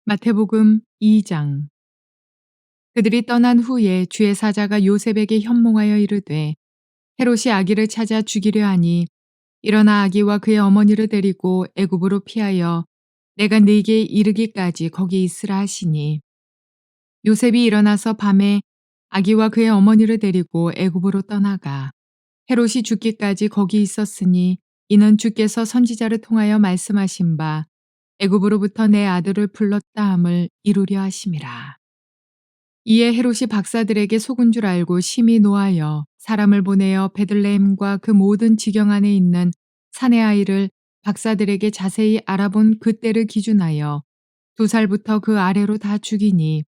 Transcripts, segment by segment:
마태복음 2장. 그들이 떠난 후에 주의 사자가 요셉에게 현몽하여 이르되 헤롯이 아기를 찾아 죽이려 하니 일어나 아기와 그의 어머니를 데리고 애굽으로 피하여 내가 네게 이르기까지 거기 있으라 하시니, 요셉이 일어나서 밤에 아기와 그의 어머니를 데리고 애굽으로 떠나가 헤롯이 죽기까지 거기 있었으니, 이는 주께서 선지자를 통하여 말씀하신 바 애굽으로부터 내 아들을 불렀다 함을 이루려 하심이라. 이에 헤롯이 박사들에게 속은 줄 알고 심히 노하여 사람을 보내어 베들레헴과 그 모든 지경 안에 있는 사내 아이를 박사들에게 자세히 알아본 그때를 기준하여 2살부터 그 아래로 다 죽이니,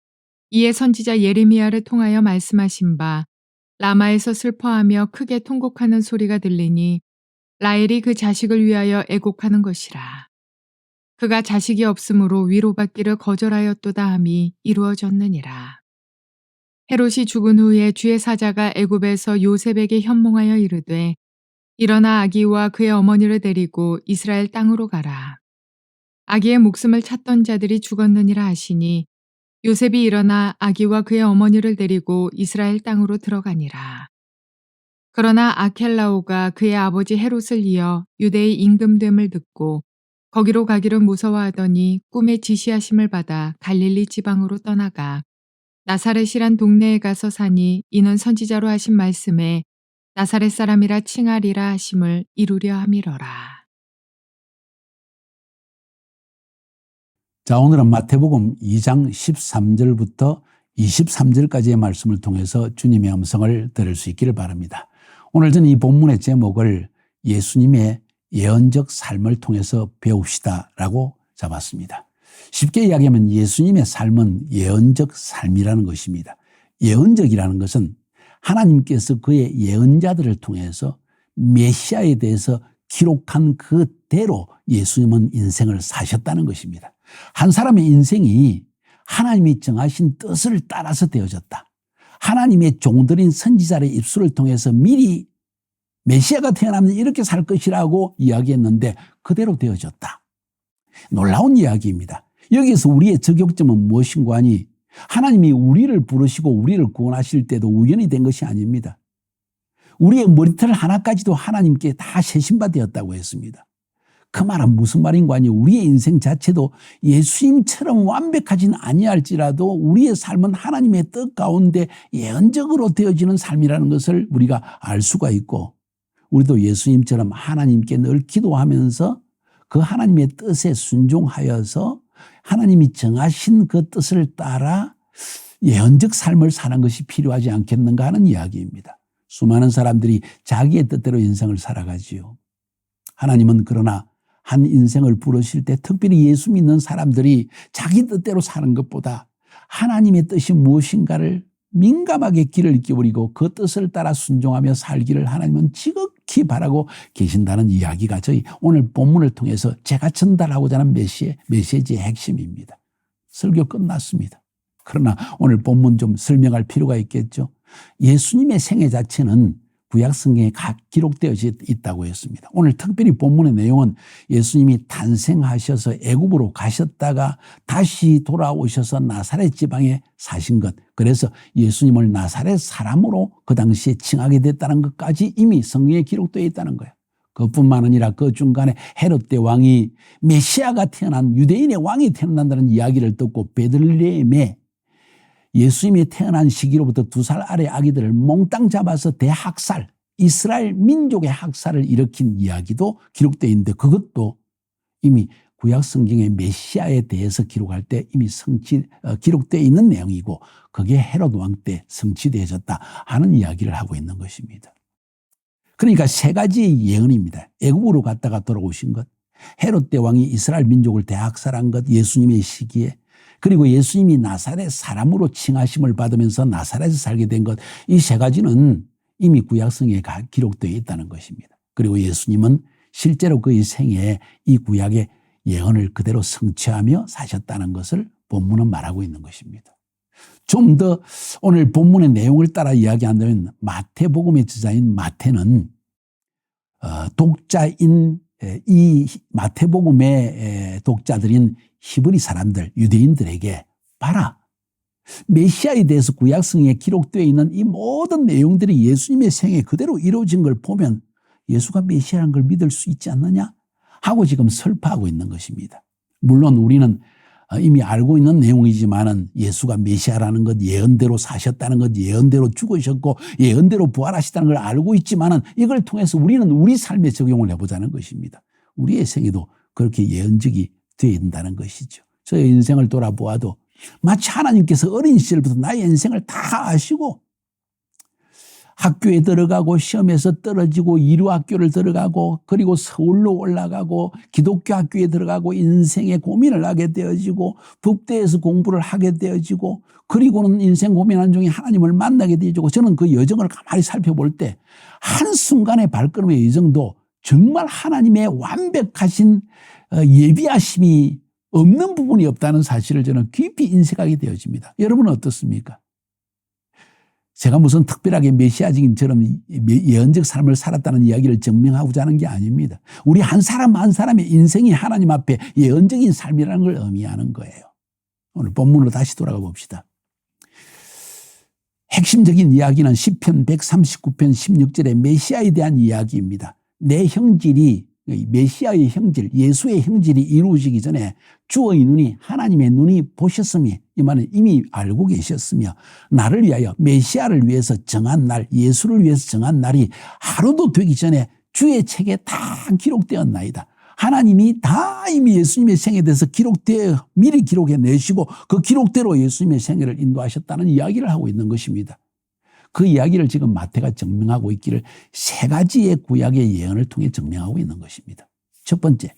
이에 선지자 예레미야를 통하여 말씀하신 바 라마에서 슬퍼하며 크게 통곡하는 소리가 들리니 라헬이 그 자식을 위하여 애곡하는 것이라. 그가 자식이 없으므로 위로받기를 거절하였도다 함이 이루어졌느니라. 헤롯이 죽은 후에 주의 사자가 애굽에서 요셉에게 현몽하여 이르되 일어나 아기와 그의 어머니를 데리고 이스라엘 땅으로 가라. 아기의 목숨을 찾던 자들이 죽었느니라 하시니, 요셉이 일어나 아기와 그의 어머니를 데리고 이스라엘 땅으로 들어가니라. 그러나 아켈라오가 그의 아버지 헤롯을 이어 유대의 임금됨을 듣고 거기로 가기를 무서워하더니 꿈에 지시하심을 받아 갈릴리 지방으로 떠나가 나사렛이란 동네에 가서 사니, 이는 선지자로 하신 말씀에 나사렛 사람이라 칭하리라 하심을 이루려 함이러라. 자, 오늘은 마태복음 2장 13절부터 23절까지의 말씀을 통해서 주님의 음성을 들을 수 있기를 바랍니다. 오늘 저는 이 본문의 제목을 예수님의 예언적 삶을 통해서 배웁시다라고 잡았습니다. 쉽게 이야기하면 예수님의 삶은 예언적 삶이라는 것입니다. 예언적이라는 것은 하나님께서 그의 예언자들을 통해서 메시아에 대해서 기록한 그대로 예수님은 인생을 사셨다는 것입니다. 한 사람의 인생이 하나님이 정하신 뜻을 따라서 되어졌다. 하나님의 종들인 선지자의 입술을 통해서 미리 메시아가 태어나면 이렇게 살 것이라고 이야기했는데 그대로 되어졌다. 놀라운 이야기입니다. 여기서 우리의 저격점은 무엇인가 하니, 하나님이 우리를 부르시고 우리를 구원하실 때도 우연히 된 것이 아닙니다. 우리의 머리털 하나까지도 하나님께 다 세심받았다고 했습니다. 그 말은 무슨 말인가 하니, 우리의 인생 자체도 예수님처럼 완벽하지는 아니할지라도 우리의 삶은 하나님의 뜻 가운데 예언적으로 되어지는 삶이라는 것을 우리가 알 수가 있고, 우리도 예수님처럼 하나님께 늘 기도하면서 그 하나님의 뜻에 순종하여서 하나님이 정하신 그 뜻을 따라 예언적 삶을 사는 것이 필요하지 않겠는가 하는 이야기입니다. 수많은 사람들이 자기의 뜻대로 인생을 살아가지요. 하나님은 그러나 한 인생을 부르실 때 특별히 예수 믿는 사람들이 자기 뜻대로 사는 것보다 하나님의 뜻이 무엇인가를 민감하게 귀를 기울이고 그 뜻을 따라 순종하며 살기를 하나님은 지극히 바라고 계신다는 이야기가 저희 오늘 본문을 통해서 제가 전달하고자 하는 메시지의 핵심입니다. 설교 끝났습니다. 그러나 오늘 본문 좀 설명할 필요가 있겠죠. 예수님의 생애 자체는 구약성경에 기록되어 있다고 했습니다. 오늘 특별히 본문의 내용은 예수님이 탄생하셔서 애굽으로 가셨다가 다시 돌아오셔서 나사렛 지방에 사신 것, 그래서 예수님을 나사렛 사람으로 그 당시에 칭하게 됐다는 것까지 이미 성경에 기록되어 있다는 거예요. 그뿐만 아니라 그 중간에 헤롯 대왕이 메시아가 태어난 유대인의 왕이 태어난다는 이야기를 듣고 베들레헴에 예수님이 태어난 시기로부터 2살 아래 아기들을 몽땅 잡아서 대학살, 이스라엘 민족의 학살을 일으킨 이야기도 기록되어 있는데, 그것도 이미 구약 성경의 메시아에 대해서 기록할 때 이미 기록되어 있는 내용이고, 그게 헤롯 왕 때 성취되어졌다 하는 이야기를 하고 있는 것입니다. 그러니까 3가지 예언입니다. 애굽으로 갔다가 돌아오신 것, 헤롯 대왕이 이스라엘 민족을 대학살한 것, 예수님의 시기에, 그리고 예수님이 나사렛 사람으로 칭하심을 받으면서 나사렛에서 살게 된 것, 이 3가지는 이미 구약성에 기록되어 있다는 것입니다. 그리고 예수님은 실제로 그의 생애에 이 구약의 예언을 그대로 성취하며 사셨다는 것을 본문은 말하고 있는 것입니다. 좀 더 오늘 본문의 내용을 따라 이야기한다면, 마태복음의 저자인 마태는 독자인 이 마태복음의 독자들인 히브리 사람들, 유대인들에게 봐라. 메시아에 대해서 구약성경에 기록되어 있는 이 모든 내용들이 예수님의 생에 그대로 이루어진 걸 보면 예수가 메시아라는 걸 믿을 수 있지 않느냐 하고 지금 설파하고 있는 것입니다. 물론 우리는 이미 알고 있는 내용이지만은 예수가 메시아라는 것, 예언대로 사셨다는 것, 예언대로 죽으셨고 예언대로 부활하시다는 걸 알고 있지만은 이걸 통해서 우리는 우리 삶에 적용을 해보자는 것입니다. 우리의 생에도 그렇게 예언적이 되어 있다는 것이죠. 저의 인생을 돌아보아도 마치 하나님께서 어린 시절부터 나의 인생을 다 아시고 학교에 들어가고 시험에서 떨어지고 이류학교를 들어가고 그리고 서울로 올라가고 기독교 학교에 들어가고 인생의 고민을 하게 되어지고 북대에서 공부를 하게 되어지고 그리고는 인생 고민하는 중에 하나님을 만나게 되어지고 저는 그 여정을 가만히 살펴볼 때 한순간의 발걸음의 여정도 정말 하나님의 완벽하신 예비하심이 없는 부분이 없다는 사실을 저는 깊이 인식하게 되어집니다. 여러분은 어떻습니까? 제가 무슨 특별하게 메시아적인처럼 예언적 삶을 살았다는 이야기를 증명하고자 하는 게 아닙니다. 우리 한 사람 한 사람의 인생이 하나님 앞에 예언적인 삶이라는 걸 의미하는 거예요. 오늘 본문으로 다시 돌아가 봅시다. 핵심적인 이야기는 시편 139편 16절의 메시아에 대한 이야기입니다. 내 형질이 메시아의 형질, 예수의 형질이 이루어지기 전에 주의 눈이 하나님의 눈이 보셨으며 이 말은 이미 알고 계셨으며 나를 위하여 메시아를 위해서 정한 날, 예수를 위해서 정한 날이 하루도 되기 전에 주의 책에 다 기록되었나이다. 하나님이 다 이미 예수님의 생에 대해서 기록되어 미리 기록해 내시고 그 기록대로 예수님의 생애를 인도하셨다는 이야기를 하고 있는 것입니다. 그 이야기를 지금 마태가 증명하고 있기를 세 가지의 구약의 예언을 통해 증명하고 있는 것입니다. 첫 번째,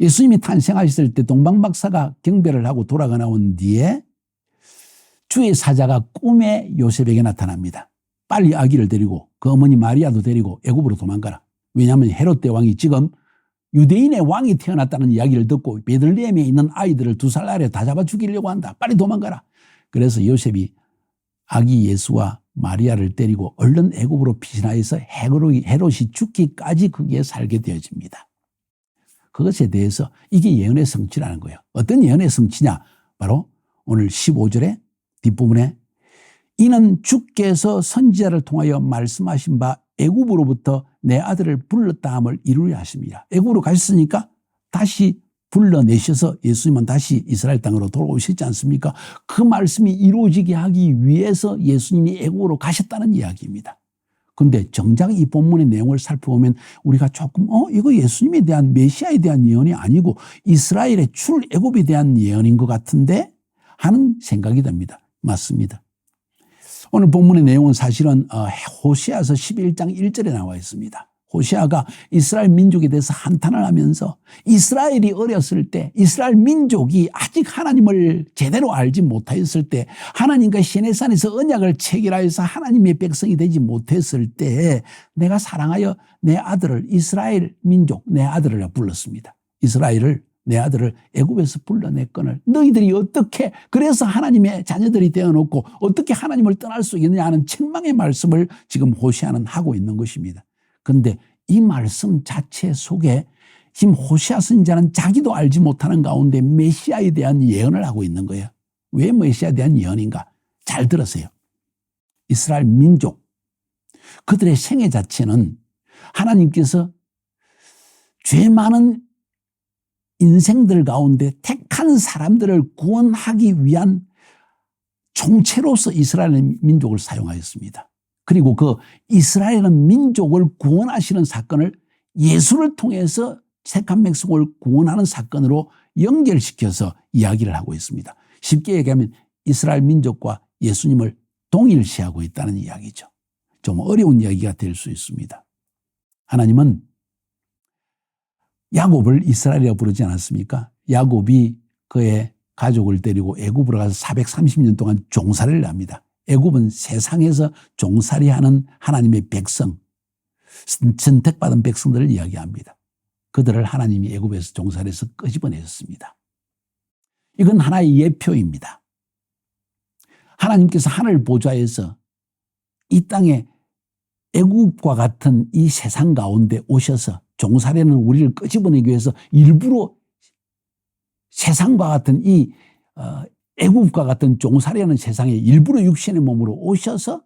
예수님이 탄생하셨을 때 동방박사가 경배를 하고 돌아가 나온 뒤에 주의 사자가 꿈에 요셉에게 나타납니다. 빨리 아기를 데리고 그 어머니 마리아도 데리고 애굽으로 도망가라. 왜냐하면 헤롯 대왕이 지금 유대인의 왕이 태어났다는 이야기를 듣고 베들레헴에 있는 아이들을 2살 아래 다 잡아 죽이려고 한다. 빨리 도망가라. 그래서 요셉이 아기 예수와 마리아를 데리고 얼른 애굽으로 피신하여서 헤롯이 죽기까지 거기에 살게 되어집니다. 그것에 대해서 이게 예언의 성취라는 거예요. 어떤 예언의 성취냐? 바로 오늘 15절의 뒷부분에 이는 주께서 선지자를 통하여 말씀하신 바 애굽으로부터 내 아들을 불렀다 함을 이루려 하십니다. 애굽으로 가셨으니까 다시 불러내셔서 예수님은 다시 이스라엘 땅으로 돌아오셨지 않습니까? 그 말씀이 이루어지게 하기 위해서 예수님이 애굽으로 가셨다는 이야기입니다. 그런데 정작 이 본문의 내용을 살펴보면 우리가 조금 이거 예수님에 대한 메시아에 대한 예언이 아니고 이스라엘의 출애굽에 대한 예언인 것 같은데 하는 생각이 듭니다. 맞습니다. 오늘 본문의 내용은 사실은 호세아서 11장 1절에 나와 있습니다. 호세아가 이스라엘 민족에 대해서 한탄을 하면서 이스라엘이 어렸을 때 이스라엘 민족이 아직 하나님을 제대로 알지 못하였을 때 하나님과 시내산에서 언약을 체결하여서 하나님의 백성이 되지 못했을 때 내가 사랑하여 내 아들을 이스라엘 민족 내 아들을 불렀습니다. 이스라엘을 내 아들을 애굽에서 불러냈거늘 너희들이 어떻게 그래서 하나님의 자녀들이 되어놓고 어떻게 하나님을 떠날 수 있느냐 하는 책망의 말씀을 지금 호세아는 하고 있는 것입니다. 그런데 이 말씀 자체 속에 지금 호세아 선지자는 자기도 알지 못하는 가운데 메시아에 대한 예언을 하고 있는 거예요. 왜 메시아에 대한 예언인가? 잘 들으세요. 이스라엘 민족 그들의 생애 자체는 하나님께서 죄 많은 인생들 가운데 택한 사람들을 구원하기 위한 총체로서 이스라엘 민족을 사용하였습니다. 그리고 그 이스라엘 민족을 구원하시는 사건을 예수를 통해서 택한 백성을 구원하는 사건으로 연결시켜서 이야기를 하고 있습니다. 쉽게 얘기하면 이스라엘 민족과 예수님을 동일시하고 있다는 이야기죠. 좀 어려운 이야기가 될 수 있습니다. 하나님은 야곱을 이스라엘이라고 부르지 않았습니까? 야곱이 그의 가족을 데리고 애굽으로 가서 430년 동안 종살이를 합니다. 애굽은 세상에서 종살이하는 하나님의 백성, 선택받은 백성들을 이야기합니다. 그들을 하나님이 애굽에서 종살이해서 끄집어내셨습니다. 이건 하나의 예표입니다. 하나님께서 하늘 보좌에서 이 땅에 애굽과 같은 이 세상 가운데 오셔서 종살이하는 우리를 끄집어내기 위해서 일부러 세상과 같은 이 애국과 같은 종살이하는 세상에 일부러 육신의 몸으로 오셔서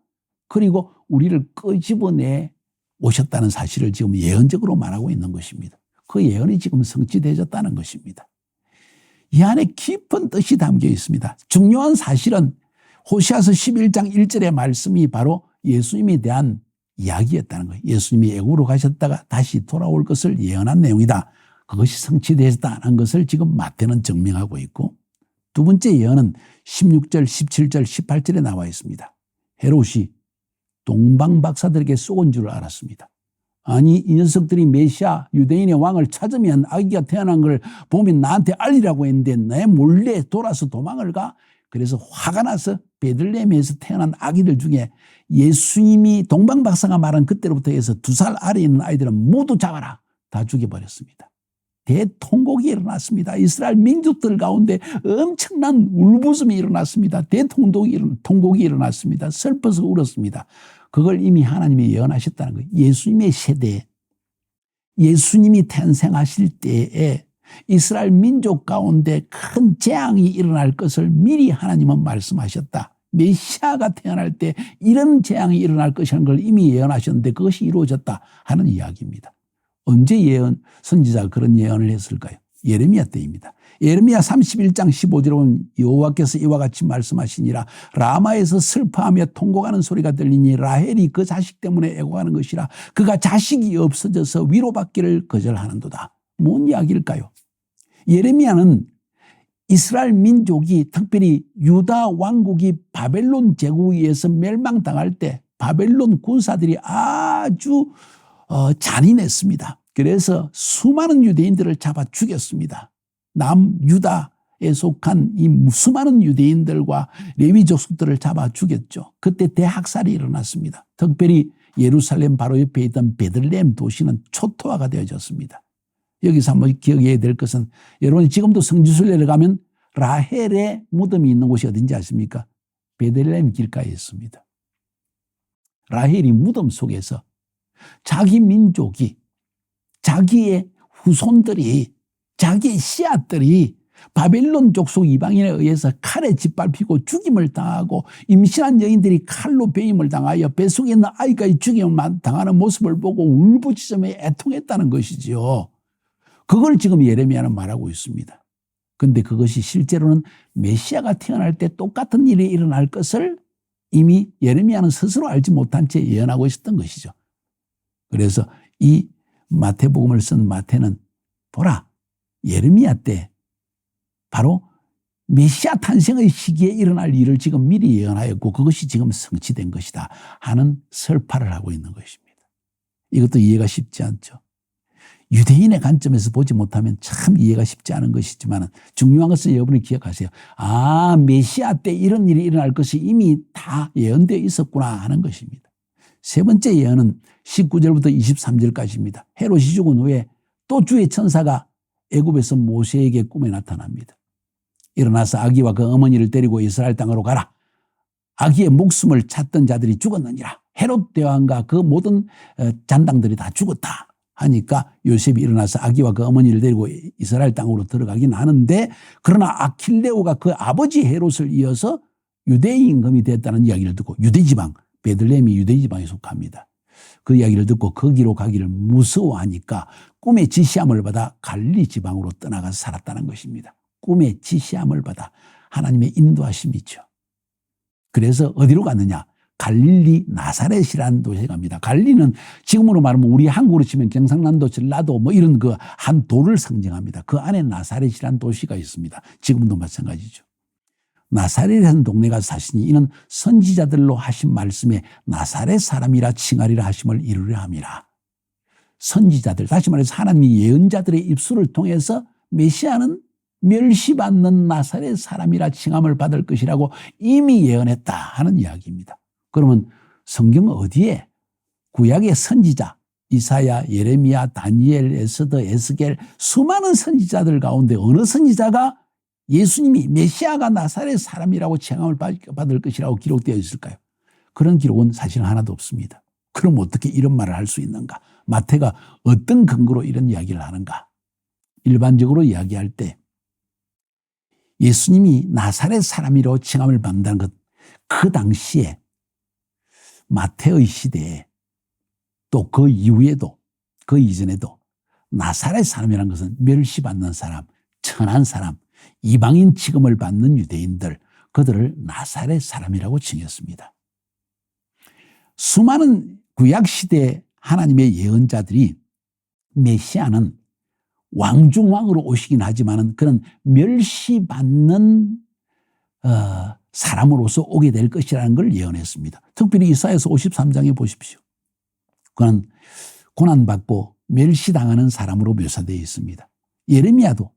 그리고 우리를 끄집어내 오셨다는 사실을 지금 예언적으로 말하고 있는 것입니다. 그 예언이 지금 성취되어졌다는 것입니다. 이 안에 깊은 뜻이 담겨 있습니다. 중요한 사실은 호시아서 11장 1절의 말씀이 바로 예수님에 대한 이야기였다는 거예요. 예수님이 애국으로 가셨다가 다시 돌아올 것을 예언한 내용이다. 그것이 성취되었다는 것을 지금 마태는 증명하고 있고, 두 번째 예언은 16절, 17절, 18절에 나와 있습니다. 헤롯이 동방박사들에게 쏘은 줄 알았습니다. 아니, 이 녀석들이 메시아 유대인의 왕을 찾으면 아기가 태어난 걸 보면 나한테 알리라고 했는데 내 몰래 돌아서 도망을 가. 그래서 화가 나서 베들레헴에서 태어난 아기들 중에 예수님이 동방박사가 말한 그때로부터 해서 2살 아래에 있는 아이들은 모두 잡아라. 다 죽여버렸습니다. 대통곡이 일어났습니다. 이스라엘 민족들 가운데 엄청난 울부심이 일어났습니다. 대통곡이 일어났습니다. 슬퍼서 울었습니다. 그걸 이미 하나님이 예언하셨다는 거예요. 예수님의 세대에, 예수님이 탄생하실 때에 이스라엘 민족 가운데 큰 재앙이 일어날 것을 미리 하나님은 말씀하셨다. 메시아가 태어날 때 이런 재앙이 일어날 것이라는 걸 이미 예언하셨는데 그것이 이루어졌다 하는 이야기입니다. 언제 선지자가 그런 예언을 했을까요? 예레미야 때입니다. 예레미야 31장 15절에 보면 여호와께서 이와 같이 말씀하시니라. 라마에서 슬퍼하며 통곡하는 소리가 들리니 라헬이 그 자식 때문에 애곡하는 것이라. 그가 자식이 없어져서 위로받기를 거절하는도다. 뭔 이야기일까요? 예레미야는 이스라엘 민족이 특별히 유다 왕국이 바벨론 제국에 의해서 멸망당할 때 바벨론 군사들이 아주 잔인했습니다. 그래서 수많은 유대인들을 잡아 죽였습니다. 남유다에 속한 이 수많은 유대인들과 레위 족속들을 잡아 죽였죠. 그때 대학살이 일어났습니다. 특별히 예루살렘 바로 옆에 있던 베들레헴 도시는 초토화가 되어졌습니다. 여기서 한번 기억해야 될 것은 여러분이 지금도 성지순례를 가면 라헬의 무덤이 있는 곳이 어딘지 아십니까? 베들레헴 길가에 있습니다. 라헬이 무덤 속에서 자기 민족이, 자기의 후손들이, 자기의 씨앗들이 바벨론 족속 이방인에 의해서 칼에 짓밟히고 죽임을 당하고 임신한 여인들이 칼로 베임을 당하여 뱃속에 있는 아이가 죽임을 당하는 모습을 보고 울부짖으며 애통했다는 것이지요. 그걸 지금 예레미야는 말하고 있습니다. 그런데 그것이 실제로는 메시아가 태어날 때 똑같은 일이 일어날 것을 이미 예레미야는 스스로 알지 못한 채 예언하고 있었던 것이죠. 그래서 이 마태복음을 쓴 마태는 보라, 예레미야 때 바로 메시아 탄생의 시기에 일어날 일을 지금 미리 예언하였고 그것이 지금 성취된 것이다 하는 설파를 하고 있는 것입니다. 이것도 이해가 쉽지 않죠. 유대인의 관점에서 보지 못하면 참 이해가 쉽지 않은 것이지만 중요한 것은 여러분이 기억하세요. 아, 메시아 때 이런 일이 일어날 것이 이미 다 예언되어 있었구나 하는 것입니다. 세 번째 예언은 19절부터 23절까지입니다. 헤롯이 죽은 후에 또 주의 천사가 애굽에서 모세에게 꿈에 나타납니다. 일어나서 아기와 그 어머니를 데리고 이스라엘 땅으로 가라. 아기의 목숨을 찾던 자들이 죽었느니라. 헤롯 대왕과 그 모든 잔당들이 다 죽었다 하니까 요셉이 일어나서 아기와 그 어머니를 데리고 이스라엘 땅으로 들어가긴 하는데 그러나 아킬레오가 그 아버지 헤롯을 이어서 유대 임금이 됐다는 이야기를 듣고 유대지방, 베들레헴이 유대지방에 속합니다. 그 이야기를 듣고 거기로 가기를 무서워하니까 꿈의 지시함을 받아 갈릴리 지방으로 떠나가서 살았다는 것입니다. 꿈의 지시함을 받아 하나님의 인도하심이죠. 그래서 어디로 갔느냐? 갈릴리 나사렛이라는 도시에 갑니다. 갈릴리는 지금으로 말하면 우리 한국으로 치면 경상남도, 전라도 뭐 이런 그 한 도를 상징합니다. 그 안에 나사렛이라는 도시가 있습니다. 지금도 마찬가지죠. 나사렛이라는 동네가 사시니 이는 선지자들로 하신 말씀에 나사렛 사람이라 칭하리라 하심을 이루려 함이라. 선지자들, 다시 말해서 하나님이 예언자들의 입술을 통해서 메시아는 멸시받는 나사렛 사람이라 칭함을 받을 것이라고 이미 예언했다 하는 이야기입니다. 그러면 성경 어디에 구약의 선지자 이사야, 예레미야, 다니엘, 에스더, 에스겔 수많은 선지자들 가운데 어느 선지자가 예수님이 메시아가 나사렛 사람이라고 칭함을 받을 것이라고 기록되어 있을까요? 그런 기록은 사실 하나도 없습니다. 그럼 어떻게 이런 말을 할 수 있는가? 마태가 어떤 근거로 이런 이야기를 하는가? 일반적으로 이야기할 때 예수님이 나사렛 사람이라고 칭함을 받는다는 것, 그 당시에 마태의 시대에 또 그 이후에도 그 이전에도 나사렛 사람이라는 것은 멸시받는 사람, 천한 사람, 이방인 취급을 받는 유대인들, 그들을 나사렛 사람이라고 칭했습니다. 수많은 구약시대 하나님의 예언자들이 메시아는 왕중왕으로 오시긴 하지만 그는 멸시받는 사람으로서 오게 될 것이라는 걸 예언했습니다. 특별히 이사야서 53장에 보십시오. 그는 고난받고 멸시당하는 사람으로 묘사되어 있습니다. 예레미야도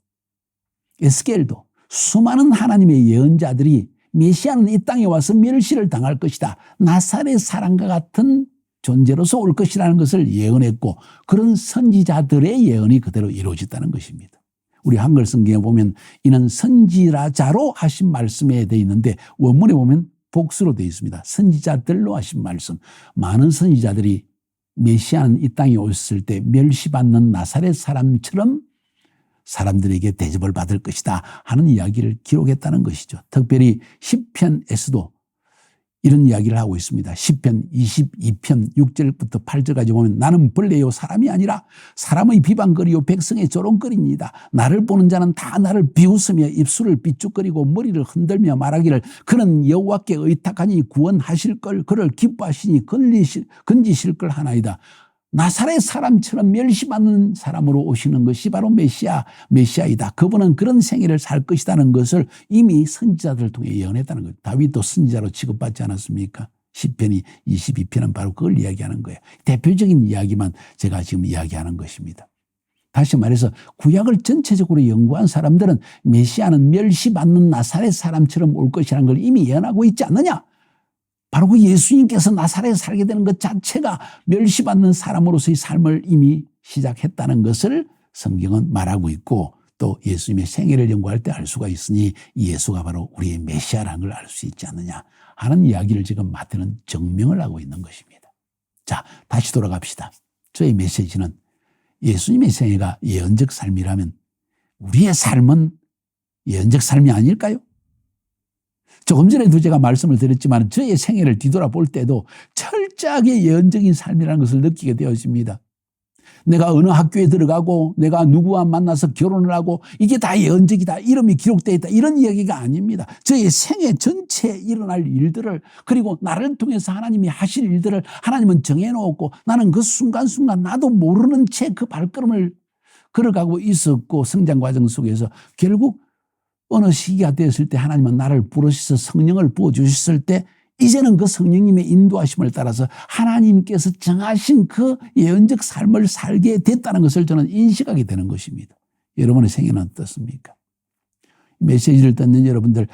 에스겔도 수많은 하나님의 예언자들이 메시아는 이 땅에 와서 멸시를 당할 것이다, 나사렛 사람과 같은 존재로서 올 것이라는 것을 예언했고, 그런 선지자들의 예언이 그대로 이루어졌다는 것입니다. 우리 한글 성경에 보면 이는 선지자로 하신 말씀에 되어 있는데 원문에 보면 복수로 되어 있습니다. 선지자들로 하신 말씀. 많은 선지자들이 메시아는 이 땅에 오셨을 때 멸시받는 나사렛 사람처럼 사람들에게 대접을 받을 것이다 하는 이야기를 기록했다는 것이죠. 특별히 시편에서도 이런 이야기를 하고 있습니다. 시편 22편 6절부터 8절까지 보면 나는 벌레요 사람이 아니라 사람의 비방거리요 백성의 조롱거리입니다. 나를 보는 자는 다 나를 비웃으며 입술을 삐죽거리고 머리를 흔들며 말하기를 그는 여호와께 의탁하니 구원하실 걸, 그를 기뻐하시니 건지실 걸 하나이다. 나사렛 사람처럼 멸시받는 사람으로 오시는 것이 바로 메시아이다. 그분은 그런 생애를 살 것이라는 것을 이미 선지자들을 통해 예언했다는 거예요. 다윗도 선지자로 취급받지 않았습니까? 시편이 22편은 바로 그걸 이야기하는 거예요. 대표적인 이야기만 제가 지금 이야기하는 것입니다. 다시 말해서 구약을 전체적으로 연구한 사람들은 메시아는 멸시받는 나사렛 사람처럼 올 것이라는 걸 이미 예언하고 있지 않느냐? 바로 그 예수님께서 나사렛에 살게 되는 것 자체가 멸시받는 사람으로서의 삶을 이미 시작했다는 것을 성경은 말하고 있고, 또 예수님의 생애를 연구할 때 알 수가 있으니 이 예수가 바로 우리의 메시아라는 걸 알 수 있지 않느냐 하는 이야기를 지금 마태는 증명을 하고 있는 것입니다. 자, 다시 돌아갑시다. 저의 메시지는 예수님의 생애가 예언적 삶이라면 우리의 삶은 예언적 삶이 아닐까요? 조금 전에도 제가 말씀을 드렸지만 저의 생애를 뒤돌아볼 때도 철저하게 예언적인 삶이라는 것을 느끼게 되었습니다. 내가 어느 학교에 들어가고 내가 누구와 만나서 결혼을 하고 이게 다 예언적이다, 이름이 기록되어 있다, 이런 이야기가 아닙니다. 저의 생애 전체에 일어날 일들을, 그리고 나를 통해서 하나님이 하실 일들을 하나님은 정해놓고 나는 그 순간순간 나도 모르는 채 그 발걸음을 걸어가고 있었고, 성장 과정 속에서 결국 어느 시기가 되었을 때 하나님은 나를 부르셔서 성령을 부어주셨을 때 이제는 그 성령님의 인도하심을 따라서 하나님께서 정하신 그 예언적 삶을 살게 됐다는 것을 저는 인식하게 되는 것입니다. 여러분의 생애는 어떻습니까? 메시지를 듣는 여러분들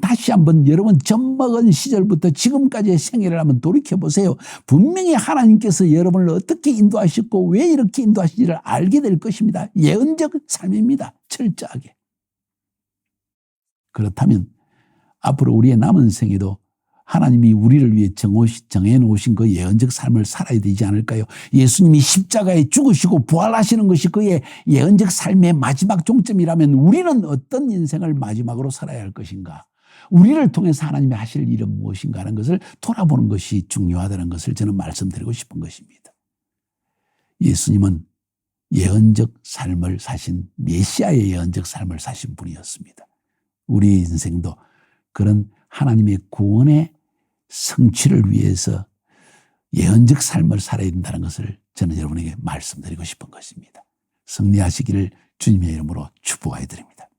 다시 한번 여러분 젖먹은 시절부터 지금까지의 생애를 한번 돌이켜보세요. 분명히 하나님께서 여러분을 어떻게 인도하셨고 왜 이렇게 인도하시는지를 알게 될 것입니다. 예언적 삶입니다. 철저하게. 그렇다면 앞으로 우리의 남은 생에도 하나님이 우리를 위해 정해놓으신 그 예언적 삶을 살아야 되지 않을까요? 예수님이 십자가에 죽으시고 부활하시는 것이 그의 예언적 삶의 마지막 종점이라면 우리는 어떤 인생을 마지막으로 살아야 할 것인가? 우리를 통해서 하나님이 하실 일은 무엇인가 하는 것을 돌아보는 것이 중요하다는 것을 저는 말씀드리고 싶은 것입니다. 예수님은 예언적 삶을 사신, 메시아의 예언적 삶을 사신 분이었습니다. 우리 인생도 그런 하나님의 구원의 성취를 위해서 예언적 삶을 살아야 된다는 것을 저는 여러분에게 말씀드리고 싶은 것입니다. 승리하시기를 주님의 이름으로 축복해 드립니다.